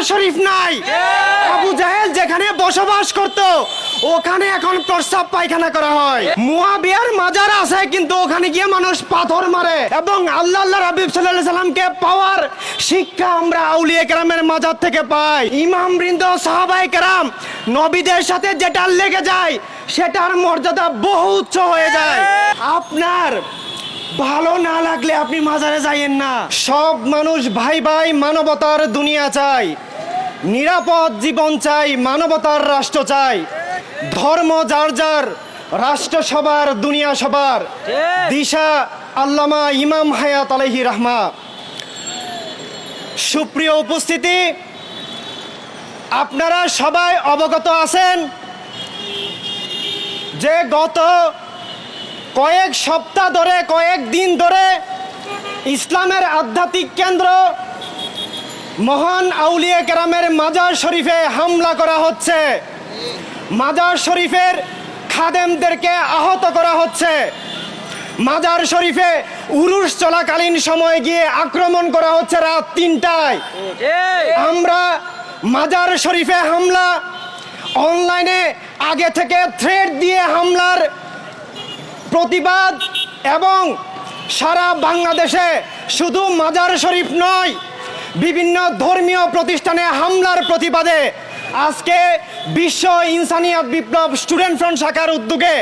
শরীফ নাই। আবু জাহেল যেখানে বসবাস করত ওখানে এখন প্রস্রাব পায়খানা করা হয়। মুয়াবিয়ার মাজার আছে কিন্তু ওখানে গিয়ে মানুষ পাথর মারে। এবং আল্লাহর হাবিব সাল্লাল্লাহু আলাইহি সাল্লামকে পাওয়ার শিক্ষা আমরা আউলিয়া কেরামের মাজার থেকে পাই। ইমাম বৃন্দ, সাহাবায়ে কেরাম নবীদের সাথে যেটা লেগে যায় সেটার মর্যাদা বহু উচ্চ হয়ে যায়। আপনার ভালো না লাগলে আপনি মাজারে যাইয়েন না। সব মানুষ ভাই ভাই, মানবতার দুনিয়া চাই, নিরাপদ জীবন চাই, মানবতার রাষ্ট্র চাই। ধর্ম যার যার, রাষ্ট্র সবার, দুনিয়া সবার। দিশা আল্লামা ইমাম হায়াত আলাইহি রাহমা। সুপ্রিয় উপস্থিতি, আপনারা সবাই অবগত আছেন যে গত কয়েক সপ্তাহ ধরে, কয়েক দিন ধরে ইসলামের আধ্যাত্মিক কেন্দ্র মহান আউলিয়া কেরামের মাজার শরীফে হামলা করা হচ্ছে। মাজার শরীফের খাদেমদেরকে আহত করা হচ্ছে। মাজার শরীফে উরুস চলাকালীন সময়ে গিয়ে আক্রমণ করা হচ্ছে রাত 3টায়। আমরা মাজার শরীফে হামলা অনলাইনে আগে থেকে থ্রেড দিয়ে হামলার প্রতিবাদ এবং সারা বাংলাদেশে শুধু মাজার শরীফ নয়, বিভিন্ন ধর্মীয় প্রতিষ্ঠানে হামলার প্রতিবাদে আজকে বিশ্ব ইনসানিয়াত বিপ্লব স্টুডেন্ট ফ্রন্ট শাখার উদ্যোগে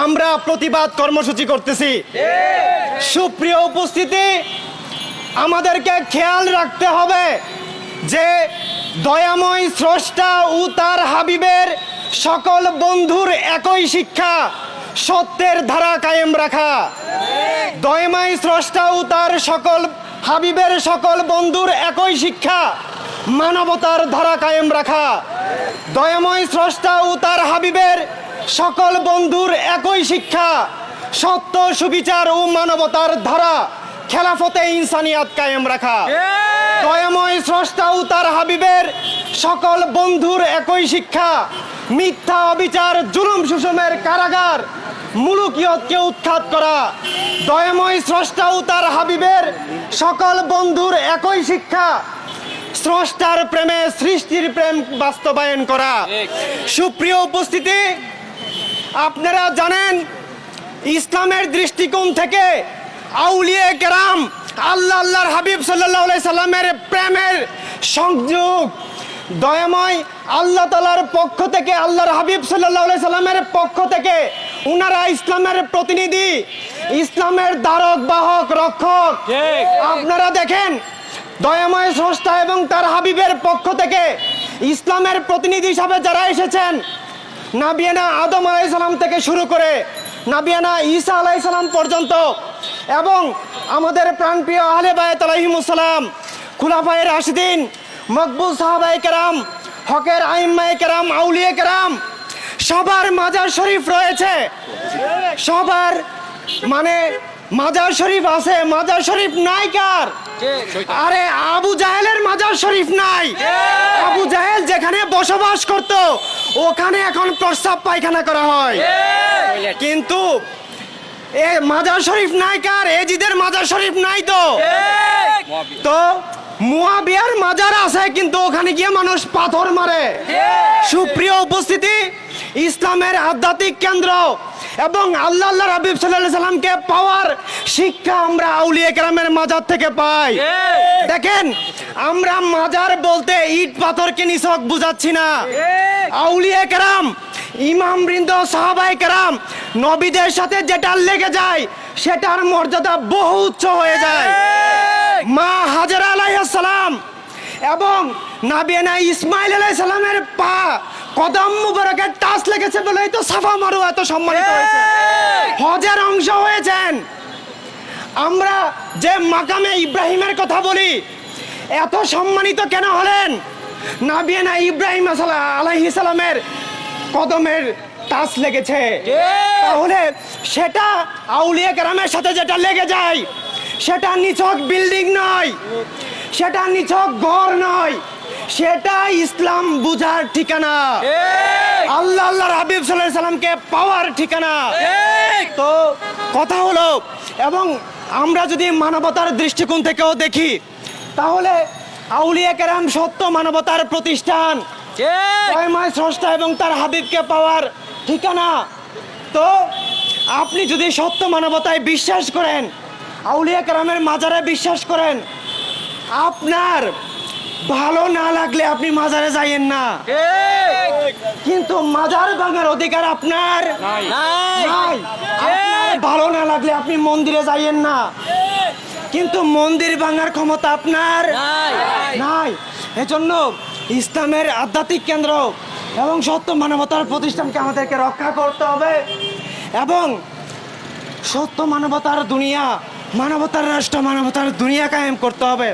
আমরা প্রতিবাদ কর্মসূচি করতেছি। সুপ্রিয় উপস্থিতি, আমাদেরকে খেয়াল রাখতে হবে যে দয়াময় স্রষ্টা ও তার হাবিবের সকল বন্ধুর একই শিক্ষা সত্যের ধারা কায়েম রাখা। দয়াময় স্রষ্টা ও তার সকল হাবিবের সকল বন্ধুর একই শিক্ষা মানবতার ধারা কায়েম রাখা। দয়াময় স্রষ্টা ও তার হাবিবের সকল বন্ধুর একই শিক্ষা সত্য, সুবিচার ও মানবতার ধারা খেলাফতে ইনসানিয়াত কায়েম রাখা। দয়াময় স্রষ্টা ও তার হাবিবের সকল বন্ধুর একই শিক্ষা মিথ্যা, অবিচার, জুলুম শোষণের কারাগার মুলুকিয়তকে উৎখাত করা। দয়াময় স্রষ্টা ও তার হাবিবের সকল বন্ধুর একই শিক্ষা স্রষ্টার প্রেমে সৃষ্টির প্রেম বাস্তবায়ন করা। সুপ্রিয় উপস্থিতি, আপনারা জানেন ইসলামের দৃষ্টিকোণ থেকে আউলিয়া কেরাম আল্লাহর হাবিব সাল্লাল্লাহু আলাইহি সাল্লামের প্রেমের সংযোগ। দয়াময় আল্লাহ তাআলার পক্ষ থেকে, আল্লাহর হাবিব সাল্লাল্লাহু আলাইহি সাল্লামের পক্ষ থেকে উনারা ইসলামের প্রতিনিধি, ইসলামের ধারক বাহক রক্ষক। আপনারা দেখেন দয়াময় স্রষ্টা এবং তার হাবিবের পক্ষ থেকে ইসলামের প্রতিনিধি হিসাবে যারা এসেছেন, নাবিয়ানা আদম আলাইহিস সালাম থেকে শুরু করে নাবিয়ানা ঈসা আলাইহিস সালাম পর্যন্ত, এবং আমাদের প্রাণপ্রিয় আহলে বায়ত আলাইহিমুস সালাম, খুলাফায়ে রাশিদিন, মকবুল সাহাবায়ে কেরাম, হকের আইম্মায়ে কেরাম, আউলিয়া কেরাম, সবার মাজার শরীফ রয়েছে। সবার মানে মাজার শরীফ আছে, মাজার শরীফ নাই কার? আরে আবু জাহেলের মাজার শরীফ নাই। আবু জাহেল যেখানে বসবাস করত ওখানে এখন প্রস্রাব পায়খানা করা হয়। কিন্তু এ মাজার শরীফ নাই কার? এজিদের মাজার শরীফ নাই তো মুয়াবিয়ার মাজার আছে কিন্তু ওখানে গিয়ে মানুষ পাথর মারে। সুপ্রিয় উপস্থিতি, ইসলামের আধ্যাত্মিক কেন্দ্র এবং আল্লাহর হাবিব সাল্লাল্লাহু আলাইহি সাল্লামকে পাওয়ার শিক্ষা আমরা আউলিয়া কেরামের মাজার থেকে পাই। দেখেন, আমরা মাজার বলতে ইট পাথরকে নিছক বুঝাচ্ছি না। আউলিয়া কেরাম, ইমাম বৃন্দ, সাহাবায়ে কেরাম নবীদের সাথে যেটা লেগে যায় সেটার মর্যাদা বহু উচ্চ হয়ে যায়। মা হাজেরা আলাইহিস সালাম এবং নাবিয়ানা ইসমাইল আলাইহিস সালামের পা কদম মুবারকের টাচ লেগেছে বলেই তো সাফা মারওয়া এত সম্মানিত হয়েছে, হজের অংশ হয়েছেন। আমরা যে মাকামে ইব্রাহিমের কথা বলি, এত সম্মানিত কেন হলেন? নাবিয়ানা ইব্রাহিম আলাইহিস সালামের কদমের টাচ লেগেছে। তাহলে সেটা আউলিয়া কেরামের সাথে যেটা লেগে যায় সেটা নিছক বিল্ডিং নয়, সেটা নিছক ঘর নয়, সেটা ইসলাম বুঝার ঠিকানা, আল্লাহর হাবিব সাল্লাল্লাহু আলাইহি সাল্লামকে পাওয়ার ঠিকানা। তো কথা হলো, এবং আমরা যদি মানবতার দৃষ্টিকোণ থেকেও দেখি তাহলে আউলিয়া কেরাম সত্য মানবতার প্রতিষ্ঠান, জয়ময় স্রষ্টা এবং তার হাবিবকে পাওয়ার ঠিকানা। তো আপনি যদি সত্য মানবতায় বিশ্বাস করেন, আউলিয়া কেরামের মাজারে বিশ্বাস করেন, আপনার ভালো না লাগলে আপনি মাজারে যাইয়েন না, কিন্তু মাজার ভাঙার অধিকার আপনার নাই। আপনার ভালো না লাগলে আপনি মন্দিরে যাইয়েন না, কিন্তু মন্দির ভাঙার ক্ষমতা আপনার নাই। এজন্য ইসলামের আধ্যাত্মিক কেন্দ্র এবং সত্য মানবতার প্রতিষ্ঠানকে আমাদেরকে রক্ষা করতে হবে এবং সত্য মানবতার দুনিয়া, মানবতার রাষ্ট্র, মানবতার দুনিয়া কায়েম করতে হবে।